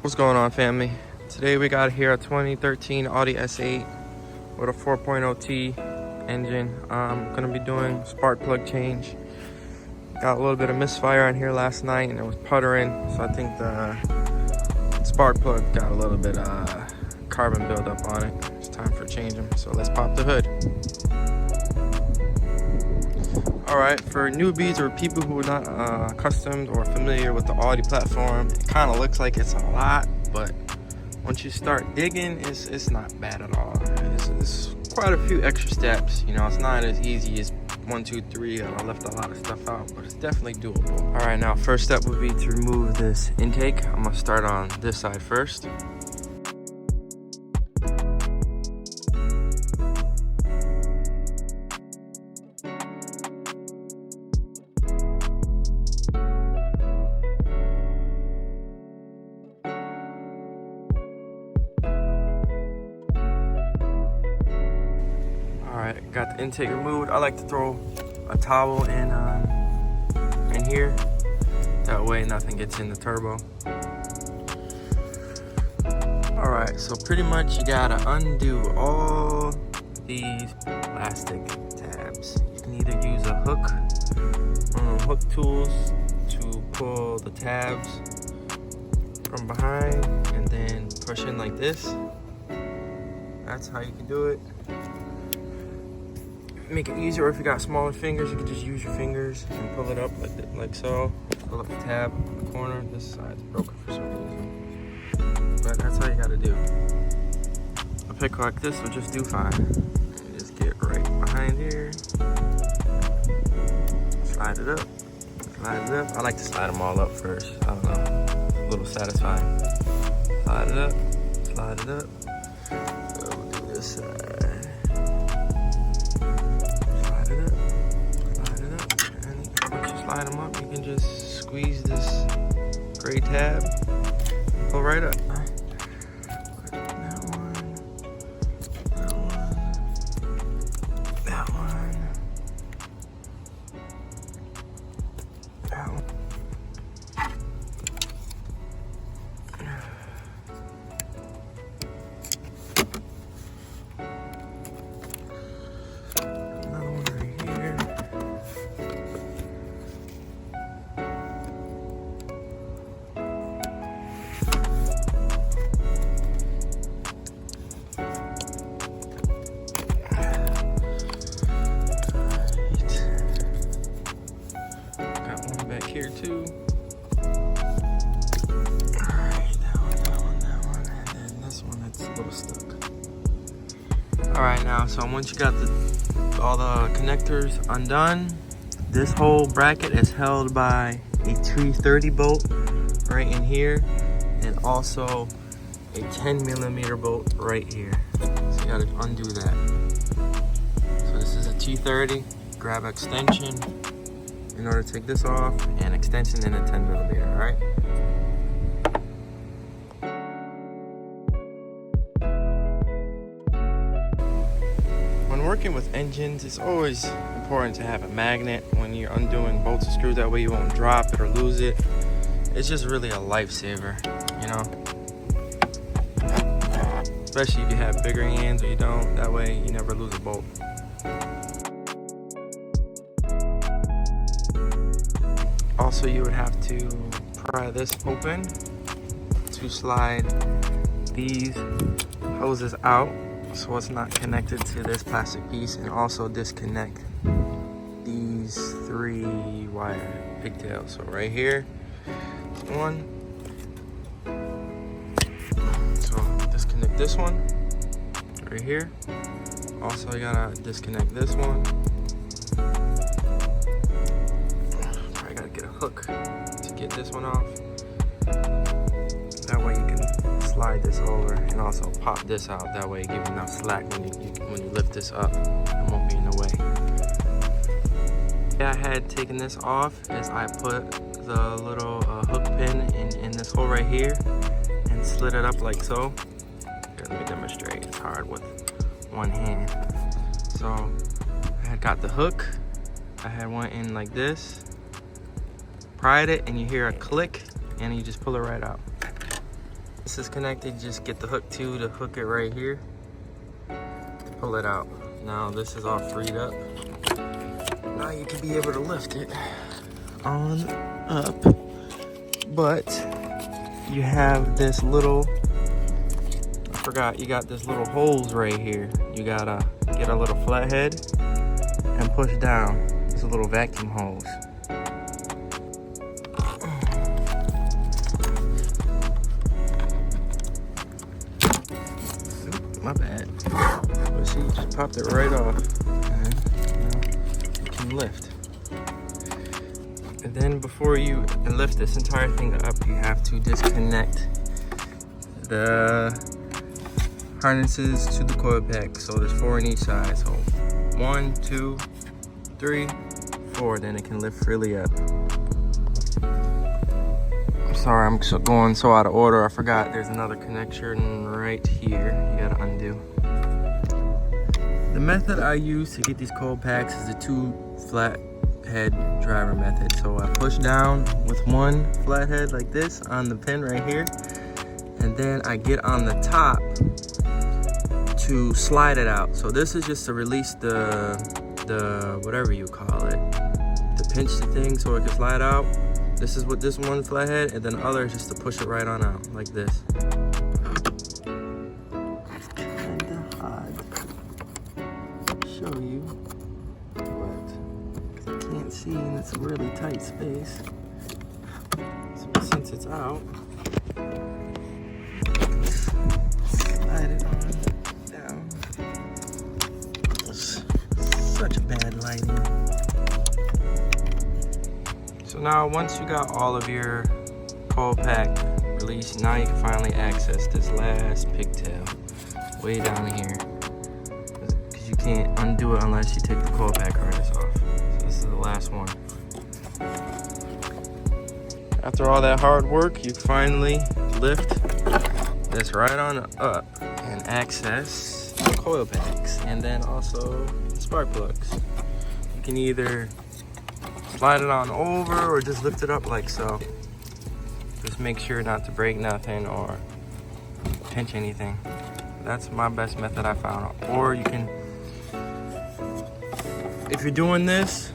What's going on, family? Today we got here a 2013 Audi S8 with a 4.0T engine. I'm gonna be doing spark plug change. Got a little bit of misfire on here last night and it was puttering, so I think the spark plug got a little bit carbon buildup on it. It's time for changing, so let's pop the hood. Alright, for newbies or people who are not accustomed or familiar with the Audi platform, it kind of looks like it's a lot, but once you start digging, it's not bad at all. It's quite a few extra steps, you know, it's not as easy as 1, 2, 3. I left a lot of stuff out, but it's definitely doable. Alright, now first step would be to remove this intake. I'm going to start on this side first. Alright, got the intake removed. I like to throw a towel in here. That way nothing gets in the turbo. Alright, so pretty much you gotta undo all these plastic tabs. You can either use a hook tools to pull the tabs from behind and then push in like this. That's how you can do it. Make it easier, or if you got smaller fingers, you can just use your fingers and pull it up like so. Pull up the tab in the corner. This side's broken for some reason, but that's how you gotta do. A pick like this will just do fine. And just get right behind here. Slide it up. Slide it up. I like to slide them all up first. I don't know, a little satisfying. Slide it up. Slide it up. So we'll do this side. Slide them up, you can just squeeze this gray tab, pull right up. That one, that one, that one, that one. Another one right here. Here too. Alright, that one, and then this one that's a little stuck. Alright, now so once you got all the connectors undone, this whole bracket is held by a T30 bolt right in here, and also a 10mm bolt right here. So you gotta undo that. So this is a T30, grab extension in order to take this off, and extension in a 10mm, all right? When working with engines, it's always important to have a magnet when you're undoing bolts and screws. That way you won't drop it or lose it. It's just really a lifesaver, you know? Especially if you have bigger hands or you don't. That way you never lose a bolt. Also, you would have to pry this open to slide these hoses out so it's not connected to this plastic piece, and also disconnect these 3 wire pigtails. So right here, one. So disconnect this one right here. Also, you gotta disconnect this one. Hook to get this one off. That way you can slide this over and also pop this out. That way it gives you enough slack when you lift this up. It won't be in the way. Yeah, I had taken this off is I put the little hook pin in this hole right here and slid it up like so. Here, let me demonstrate. It's hard with one hand. So I had got the hook. I had one in like this. Pried it, and you hear a click, and you just pull it right out. this is connected, just get the hook to hook it right here. Pull it out. Now this is all freed up. Now you can be able to lift it on up. But you have this little, I forgot, you got this little holes right here. You gotta get a little flathead and push down. There's a little vacuum hose. My bad. But see, you just popped it right off. And now you can lift. And then before you lift this entire thing up, you have to disconnect the harnesses to the coil pack. So there's 4 on each side. So 1, 2, 3, 4. Then it can lift freely up. I'm sorry, I'm going so out of order. I forgot there's another connection right here. You gotta undo. The method I use to get these coil packs is the 2 flat head driver method. So I push down with 1 flathead like this on the pin right here, and then I get on the top to slide it out. So this is just to release the whatever you call it, to pinch the thing so it can slide out. This is what this 1 flathead, and then the other is just to push it right on out like this. Kinda hard to show you, but I can't see, and it's a really tight space. So since it's out, slide it on down. It's such bad lighting. So now once you got all of your coil pack released, now you can finally access this last pigtail way down here. Because you can't undo it unless you take the coil pack harness off. So this is the last one. After all that hard work, you finally lift this right on up and access the coil packs, and then also spark plugs. You can either slide it on over or just lift it up like so. Just make sure not to break nothing or pinch anything. That's my best method I found. Or you can, if you're doing this,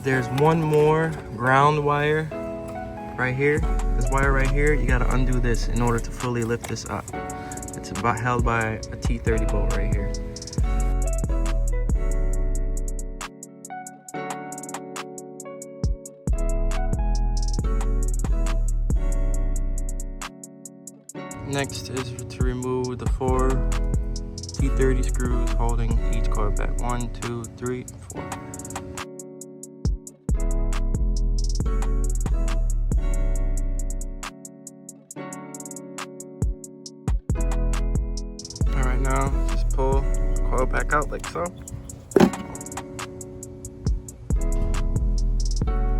there's 1 more ground wire right here. This wire right here, you gotta undo this in order to fully lift this up. It's held by a T30 bolt right here. Next is to remove the 4 T30 screws holding each coil pack. 1, 2, 3, 4. Alright, now just pull the coil pack out like so.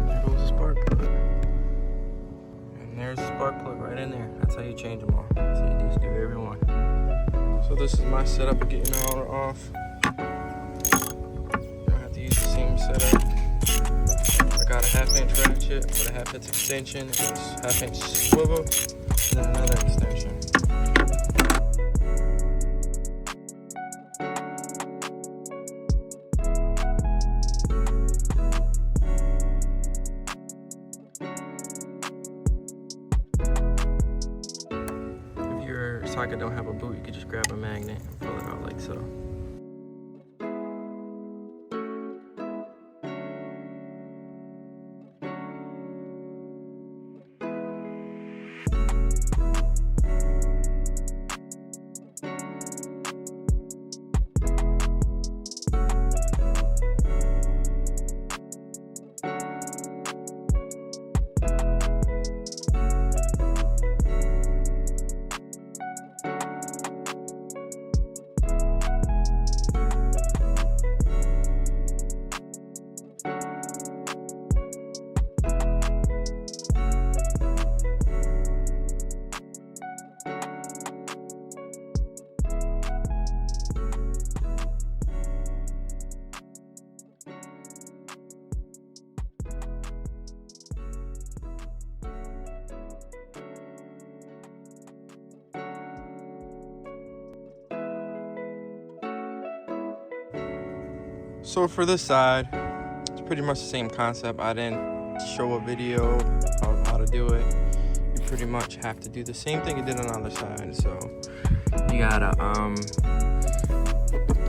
There goes the spark plug. And there's the spark plug right in there. That's how you change them all. So you just do every one. So this is my setup of getting it all off. You don't have to use the same setup. I got a 1/2-inch ratchet with a 1/2-inch extension, it's 1/2-inch swivel, and then another extension. Socket don't have a boot, you could just grab a magnet and pull it out like so. So for this side, it's pretty much the same concept. I didn't show a video of how to do it. You pretty much have to do the same thing you did on the other side. So you gotta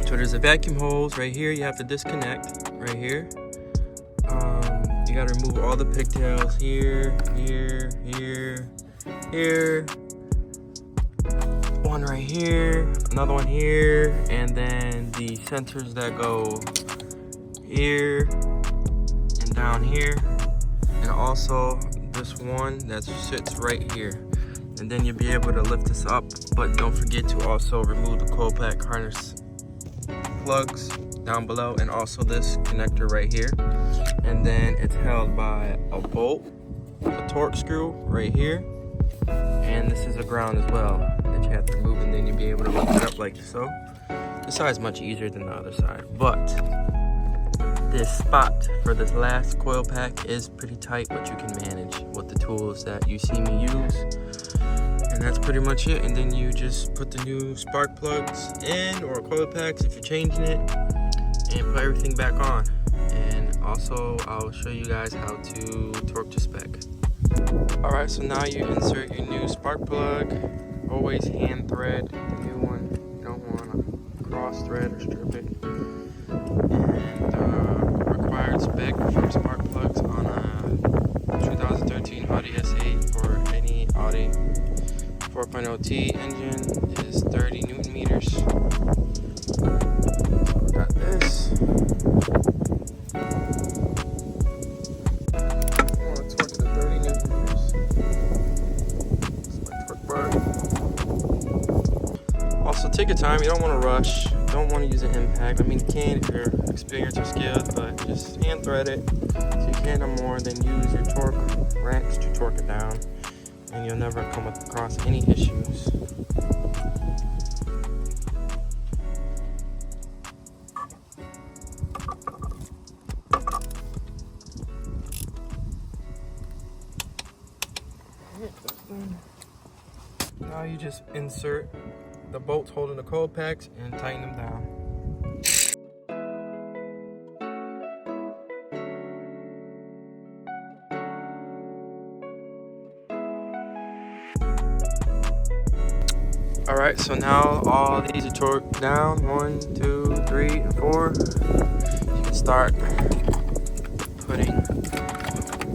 so there's a vacuum hose right here. You have to disconnect right here. You gotta remove all the pigtails here, here, here, here. One right here, another one here, and then the sensors that go here and down here, and also this one that sits right here. And then you'll be able to lift this up, but don't forget to also remove the coil pack harness plugs down below, and also this connector right here. And then it's held by a bolt, a Torx screw right here, and this is a ground as well that you have to remove, and then you'll be able to lift it up like so. This side is much easier than the other side, but this spot for this last coil pack is pretty tight, but you can manage with the tools that you see me use. And that's pretty much it. And then you just put the new spark plugs in, or coil packs if you're changing it, and put everything back on. And also I'll show you guys how to torque to spec. Alright, so now you insert your new spark plug. Always hand thread the new one. You don't want to cross thread or strip it. And required spec for spark plugs on a 2013 Audi S8 or any Audi 4.0T engine is 30 Newton meters. So we got this. Also, take your time. You don't want to rush. Don't want to use an impact. I mean, you can if you're experienced or skilled, but just hand thread it so you can no more. Then use your torque wrench to torque it down, and you'll never come across any issues. Now you just insert the bolts holding the coil packs and tighten them down. Alright, so now all these are torqued down. 1, 2, 3, and 4. You can start putting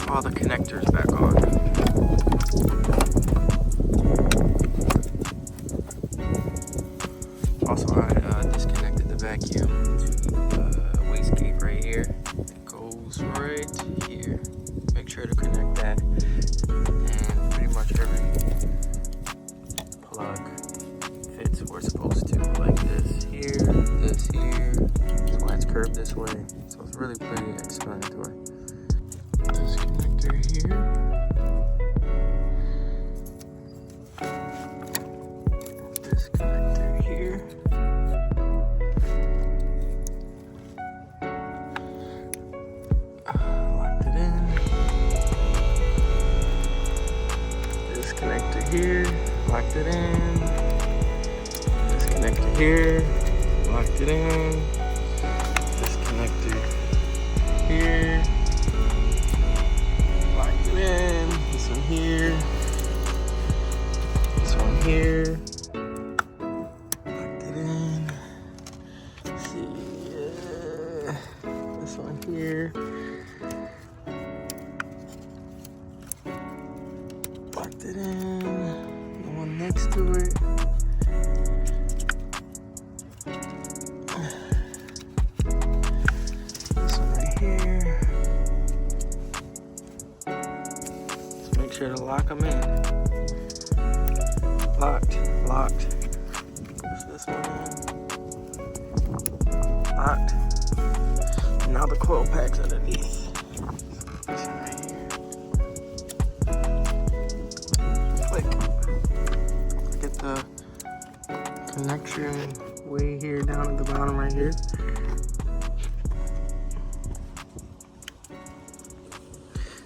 all the connectors back on. Also, I disconnected the vacuum to the wastegate right here. It goes right here. Make sure to connect that, and pretty much every plug fits where it's supposed to. Like this here, this here. That's why it's curved this way. So it's really pretty explanatory. This connector here. This connector here. Locked it in. This connector here. Locked it in. This connector here. Locked it in. This connector here. Locked it in. This one here. This one here. This one here. Locked it in. The one next to it. This one right here. Just make sure to lock them in. Locked, locked. Push this one in. Locked. Now the coil pack's underneath. This one right here. Click. Get the connection way here down at the bottom right here.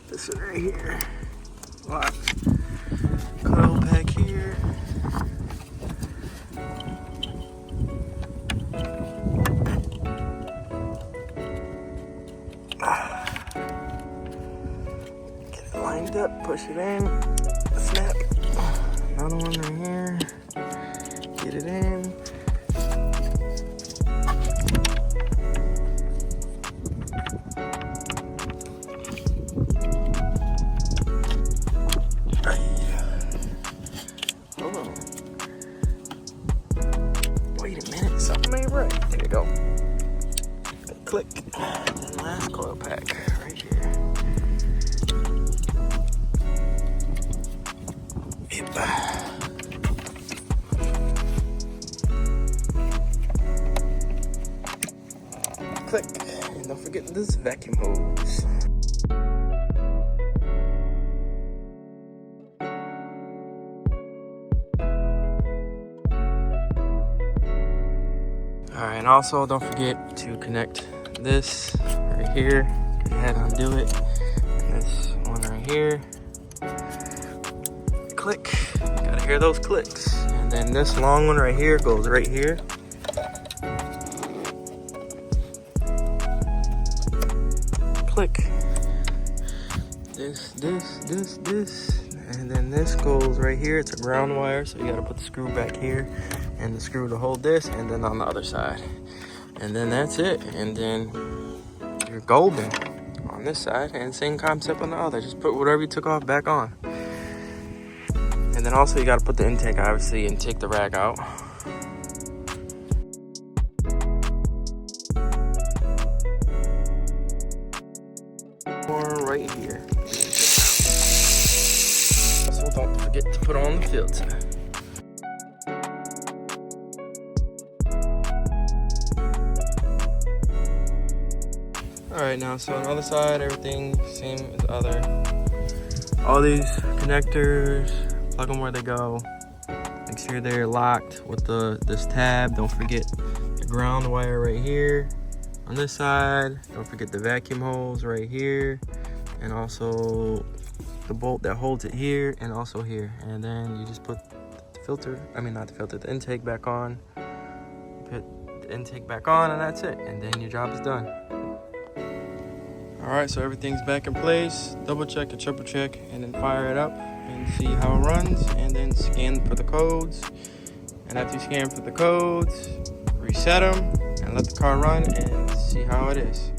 This one right here. Locked. Coil pack here. push it in, snap. Another one right here. Get it in. Hold on. Wait a minute, something ain't right. There you go. Click. And last coil pack right here. Click. And don't forget this vacuum hose. Alright, and also don't forget to connect this right here. Go ahead and undo it. And this one right here. Click. Gotta hear those clicks. And then this long one right here goes right here. Click. This. And then this goes right here. It's a ground wire, so you gotta put the screw back here and the screw to hold this, and then on the other side. And then that's it. And then you're golden on this side, and same concept on the other. Just put whatever you took off back on. And then also you gotta put the intake, obviously, and take the rag out. Or right here. Also don't forget to put on the filter. Alright, now so on the other side, everything same as the other. All these connectors, plug them where they go. Make sure they're locked with this tab. Don't forget the ground wire right here on this side. Don't forget the vacuum hose right here, and also the bolt that holds it here and also here. And then you just put the filter, not the filter, the intake back on. Put the intake back on, and that's it. And then your job is done. Alright, so everything's back in place. Double check and triple check, and then fire it up and see how it runs, and then scan for the codes. And after you scan for the codes, reset them and let the car run and see how it is.